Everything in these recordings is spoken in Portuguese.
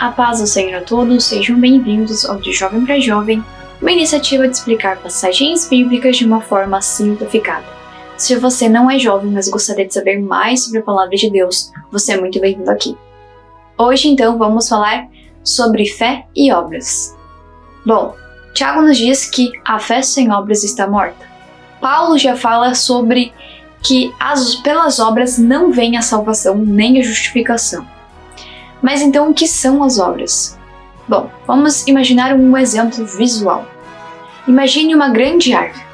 A paz do Senhor a todos, sejam bem-vindos ao De Jovem para Jovem, uma iniciativa de explicar passagens bíblicas de uma forma simplificada. Se você não é jovem, mas gostaria de saber mais sobre a Palavra de Deus, você é muito bem-vindo aqui. Hoje, então, vamos falar sobre fé e obras. Bom, Tiago nos diz que a fé sem obras está morta. Paulo já fala sobre que pelas obras não vem a salvação nem a justificação. Mas então, o que são as obras? Bom, vamos imaginar um exemplo visual. Imagine uma grande árvore.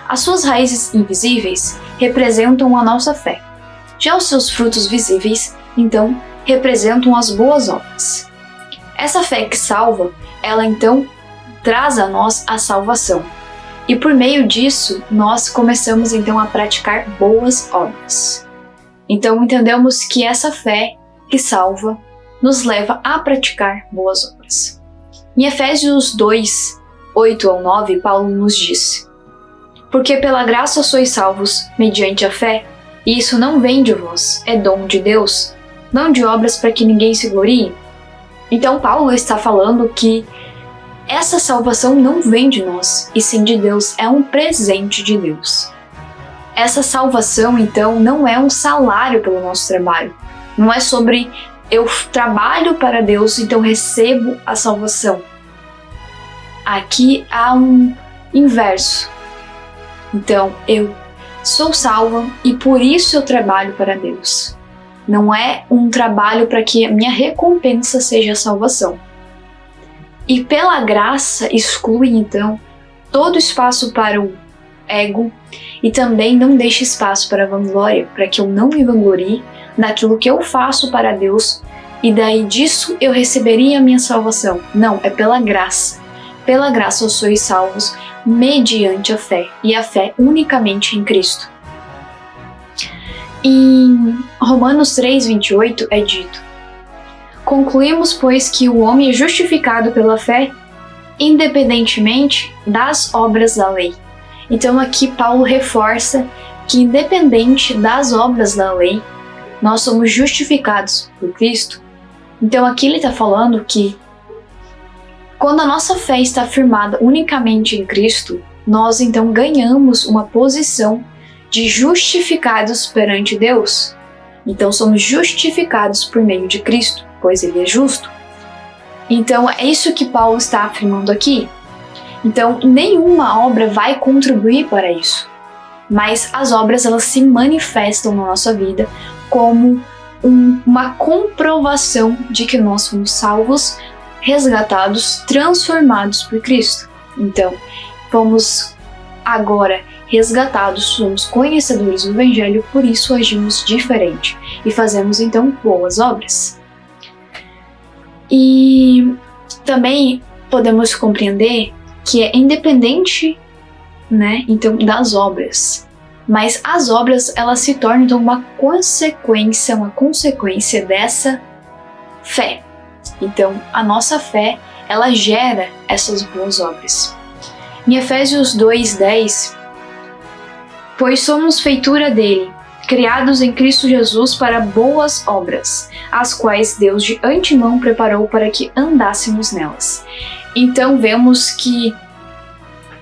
As suas raízes invisíveis representam a nossa fé. Já os seus frutos visíveis, então, representam as boas obras. Essa fé que salva, ela então traz a nós a salvação. E por meio disso, nós começamos então a praticar boas obras. Então entendemos que essa fé que salva nos leva a praticar boas obras. Em Efésios 2, 8 ao 9, Paulo nos diz: Porque pela graça sois salvos, mediante a fé, e isso não vem de vós, é dom de Deus, não de obras para que ninguém se glorie. Então Paulo está falando que essa salvação não vem de nós, e sim de Deus, é um presente de Deus. Essa salvação, então, não é um salário pelo nosso trabalho. Não é sobre eu trabalho para Deus, então recebo a salvação. Aqui há um inverso. Então, eu sou salva e por isso eu trabalho para Deus. Não é um trabalho para que a minha recompensa seja a salvação. E pela graça exclui, então, todo espaço para o ego e também não deixa espaço para a vanglória, para que eu não me vanglorie daquilo que eu faço para Deus e daí disso eu receberia a minha salvação. Não, é pela graça. Pela graça sois salvos mediante a fé, e a fé unicamente em Cristo. Em Romanos 3:28 é dito: Concluímos, pois, que o homem é justificado pela fé, independentemente das obras da lei. Então aqui Paulo reforça que independente das obras da lei, nós somos justificados por Cristo. Então aqui ele está falando que quando a nossa fé está firmada unicamente em Cristo, nós então ganhamos uma posição de justificados perante Deus. Então somos justificados por meio de Cristo, pois Ele é justo. Então é isso que Paulo está afirmando aqui. Então nenhuma obra vai contribuir para isso, mas as obras elas se manifestam na nossa vida como uma comprovação de que nós somos salvos, resgatados, transformados por Cristo. Então, fomos agora resgatados, somos conhecedores do Evangelho, por isso agimos diferente e fazemos então boas obras. E também podemos compreender que é independente, então, das obras. Mas as obras, elas se tornam então uma consequência dessa fé. Então, a nossa fé, ela gera essas boas obras. Em Efésios 2:10, Pois somos feitura dele, criados em Cristo Jesus para boas obras, as quais Deus de antemão preparou para que andássemos nelas. Então vemos que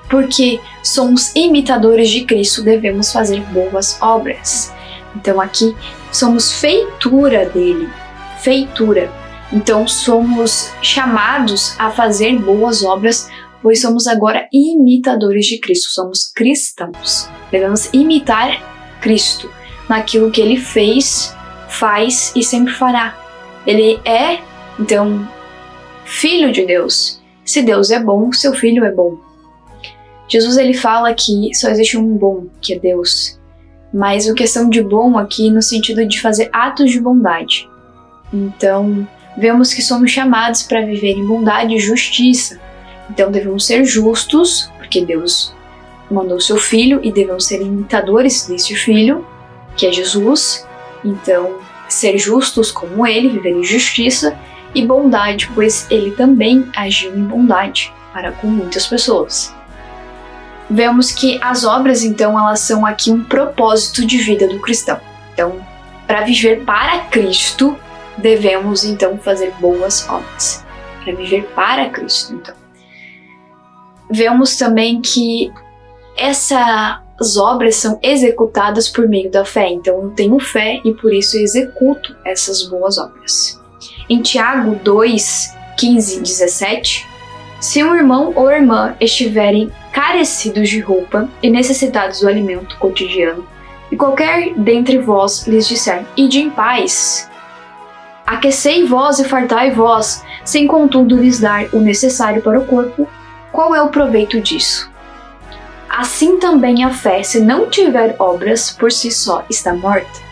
porque somos imitadores de Cristo, devemos fazer boas obras. Então aqui somos feitura dele, feitura. Então somos chamados a fazer boas obras, pois somos agora imitadores de Cristo, somos cristãos. Devemos imitar Cristo naquilo que ele fez, faz e sempre fará. Ele é, então, filho de Deus. Se Deus é bom, seu filho é bom. Jesus ele fala que só existe um bom, que é Deus. Mas a questão de bom aqui no sentido de fazer atos de bondade. Então, vemos que somos chamados para viver em bondade e justiça. Então, devemos ser justos, porque Deus mandou seu Filho e devemos ser imitadores desse Filho, que é Jesus. Então, ser justos como Ele, viver em justiça e bondade, pois Ele também agiu em bondade para com muitas pessoas. Vemos que as obras, então, elas são aqui um propósito de vida do cristão. Então, para viver para Cristo, devemos então fazer boas obras, para viver para Cristo. Então, vemos também que essas obras são executadas por meio da fé. Então, eu tenho fé e por isso eu executo essas boas obras. Em Tiago 2, 15 e 17, se um irmão ou irmã estiverem carecidos de roupa e necessitados do alimento cotidiano, e qualquer dentre vós lhes disser, ide em paz, aquecei vós e fartai vós, sem contudo lhes dar o necessário para o corpo, qual é o proveito disso? Assim também a fé, se não tiver obras, por si só está morta.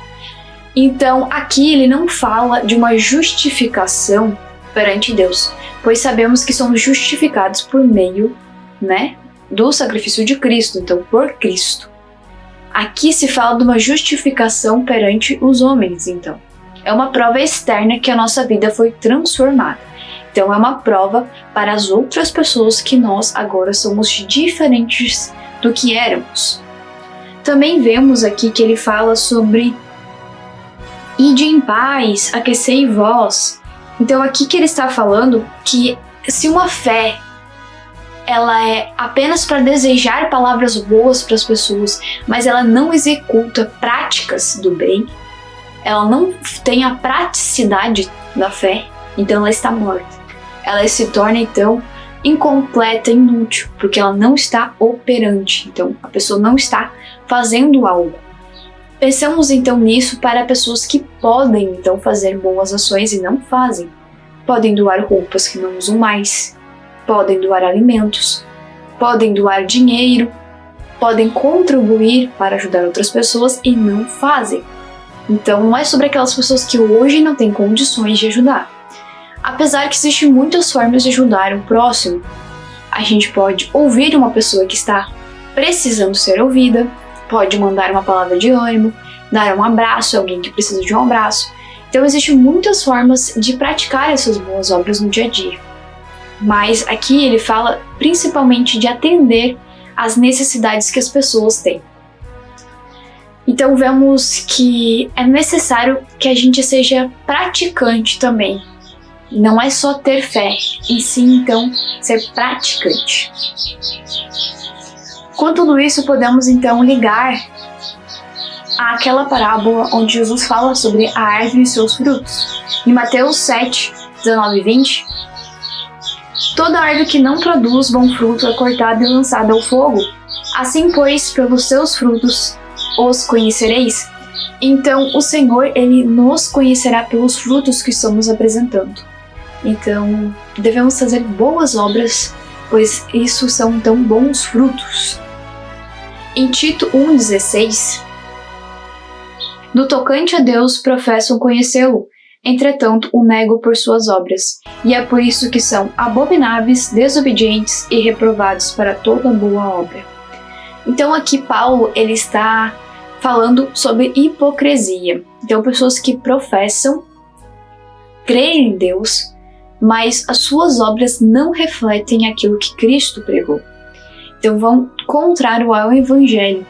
Então, aqui ele não fala de uma justificação perante Deus, pois sabemos que somos justificados por meio, do sacrifício de Cristo, então por Cristo. Aqui se fala de uma justificação perante os homens, então. É uma prova externa que a nossa vida foi transformada. Então é uma prova para as outras pessoas que nós agora somos diferentes do que éramos. Também vemos aqui que ele fala sobre ide em paz, aquecei vós. Então aqui que ele está falando que se uma fé ela é apenas para desejar palavras boas para as pessoas, mas ela não executa práticas do bem, ela não tem a praticidade da fé, então ela está morta. Ela se torna então incompleta, inútil, porque ela não está operante, então a pessoa não está fazendo algo. Pensamos então nisso para pessoas que podem então fazer boas ações e não fazem. Podem doar roupas que não usam mais, podem doar alimentos, podem doar dinheiro, podem contribuir para ajudar outras pessoas e não fazem. Então não é sobre aquelas pessoas que hoje não têm condições de ajudar. Apesar que existem muitas formas de ajudar o próximo. A gente pode ouvir uma pessoa que está precisando ser ouvida, pode mandar uma palavra de ânimo, dar um abraço a alguém que precisa de um abraço. Então existem muitas formas de praticar essas boas obras no dia a dia. Mas aqui ele fala principalmente de atender às necessidades que as pessoas têm. Então vemos que é necessário que a gente seja praticante também. Não é só ter fé, e sim então ser praticante. Com tudo isso podemos então ligar àquela parábola onde Jesus fala sobre a árvore e seus frutos. Em Mateus 7, 19 e 20, toda árvore que não produz bom fruto é cortada e lançada ao fogo. Assim, pois, pelos seus frutos os conhecereis. Então, o Senhor, Ele nos conhecerá pelos frutos que estamos apresentando. Então, devemos fazer boas obras, pois isso são tão bons frutos. Em Tito 1,16, no tocante a Deus professam conhecê-lo, entretanto o negam por suas obras, e é por isso que são abomináveis, desobedientes e reprovados para toda boa obra. Então aqui Paulo ele está falando sobre hipocrisia. Então pessoas que professam crer em Deus, mas as suas obras não refletem aquilo que Cristo pregou. Então vão contrário ao Evangelho.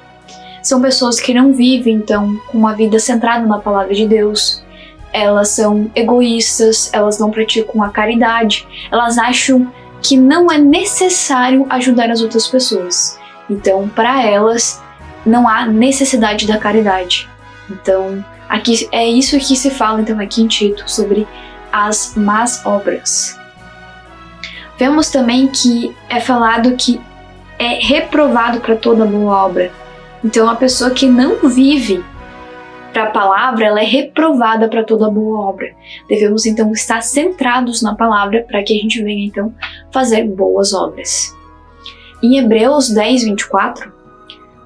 São pessoas que não vivem então com uma vida centrada na palavra de Deus. Elas são egoístas, elas não praticam a caridade, elas acham que não é necessário ajudar as outras pessoas. Então, para elas, não há necessidade da caridade. Então, aqui é isso que se fala então aqui em Tito, sobre as más obras. Vemos também que é falado que é reprovado para toda boa obra. Então, a pessoa que não vive para a palavra, ela é reprovada para toda boa obra. Devemos então estar centrados na palavra para que a gente venha então fazer boas obras. Em Hebreus 10, 24,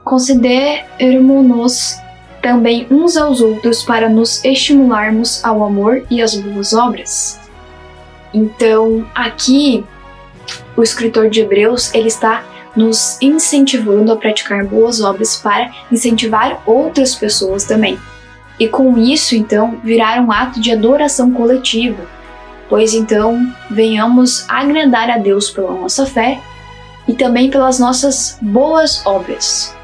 consideremo-nos também uns aos outros para nos estimularmos ao amor e às boas obras. Então, aqui, o escritor de Hebreus, ele está nos incentivando a praticar boas obras para incentivar outras pessoas também. E com isso, então, virar um ato de adoração coletiva, pois então venhamos agradar a Deus pela nossa fé e também pelas nossas boas obras.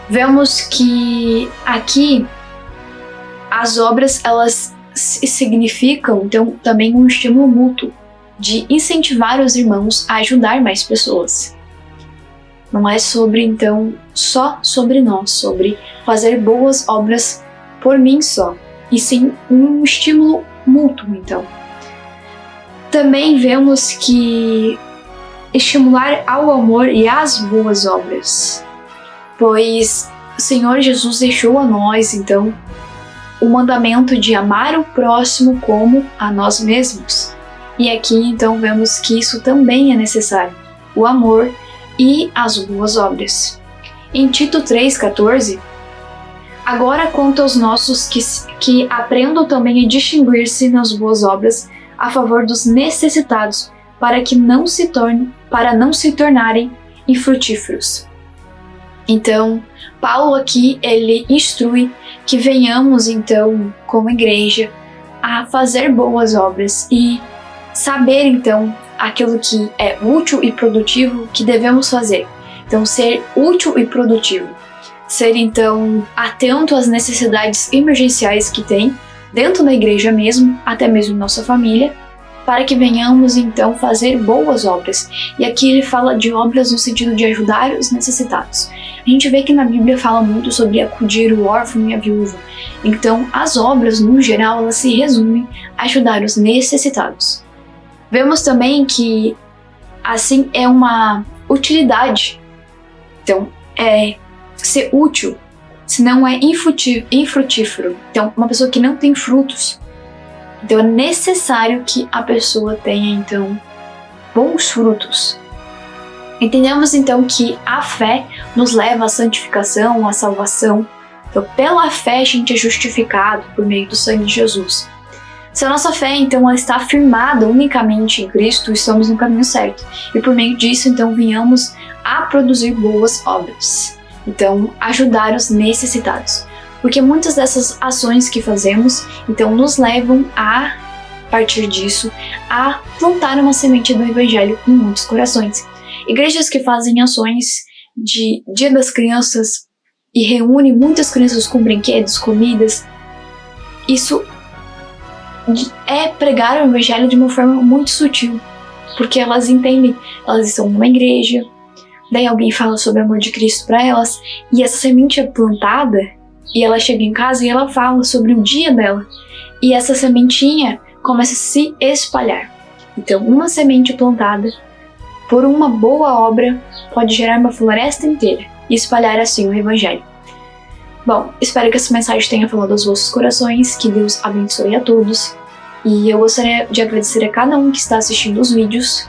Vemos que aqui as obras elas significam, então, também um estímulo mútuo de incentivar os irmãos a ajudar mais pessoas. Não é sobre, então, só sobre nós, sobre fazer boas obras por mim só, e sim um estímulo mútuo, então. Também vemos que estimular ao amor e às boas obras, pois o Senhor Jesus deixou a nós, então, o mandamento de amar o próximo como a nós mesmos. E aqui, então, vemos que isso também é necessário, o amor e as boas obras. Em Tito 3,14, agora quanto aos nossos que aprendam também a distinguir-se nas boas obras a favor dos necessitados, para não se tornarem infrutíferos. Então, Paulo aqui, ele instrui que venhamos, então, como igreja, a fazer boas obras e saber, então, aquilo que é útil e produtivo que devemos fazer. Então, ser útil e produtivo. Ser, então, atento às necessidades emergenciais que tem dentro da igreja mesmo, até mesmo nossa família, para que venhamos, então, fazer boas obras. E aqui ele fala de obras no sentido de ajudar os necessitados. A gente vê que na Bíblia fala muito sobre acudir o órfão e a viúva. Então, as obras, no geral, elas se resumem a ajudar os necessitados. Vemos também que, assim, é uma utilidade. Então, é ser útil, se não é infrutífero. Então, uma pessoa que não tem frutos. Então, é necessário que a pessoa tenha, então, bons frutos. Entendemos, então, que a fé nos leva à santificação, à salvação. Então, pela fé, a gente é justificado por meio do sangue de Jesus. Se a nossa fé, então, ela está firmada unicamente em Cristo, estamos no caminho certo. E por meio disso, então, venhamos a produzir boas obras. Então, ajudar os necessitados. Porque muitas dessas ações que fazemos, então, nos levam a partir disso, a plantar uma semente do Evangelho em muitos corações. Igrejas que fazem ações de Dia das Crianças e reúnem muitas crianças com brinquedos, comidas, isso é pregar o Evangelho de uma forma muito sutil, porque elas entendem, elas estão numa igreja, daí alguém fala sobre o amor de Cristo para elas, e essa semente é plantada, e ela chega em casa e ela fala sobre o dia dela, e essa sementinha começa a se espalhar. Então, uma semente plantada por uma boa obra pode gerar uma floresta inteira e espalhar assim o Evangelho. Bom, espero que essa mensagem tenha falado aos vossos corações, que Deus abençoe a todos, e eu gostaria de agradecer a cada um que está assistindo os vídeos.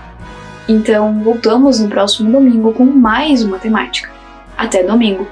Então, voltamos no próximo domingo com mais uma temática. Até domingo!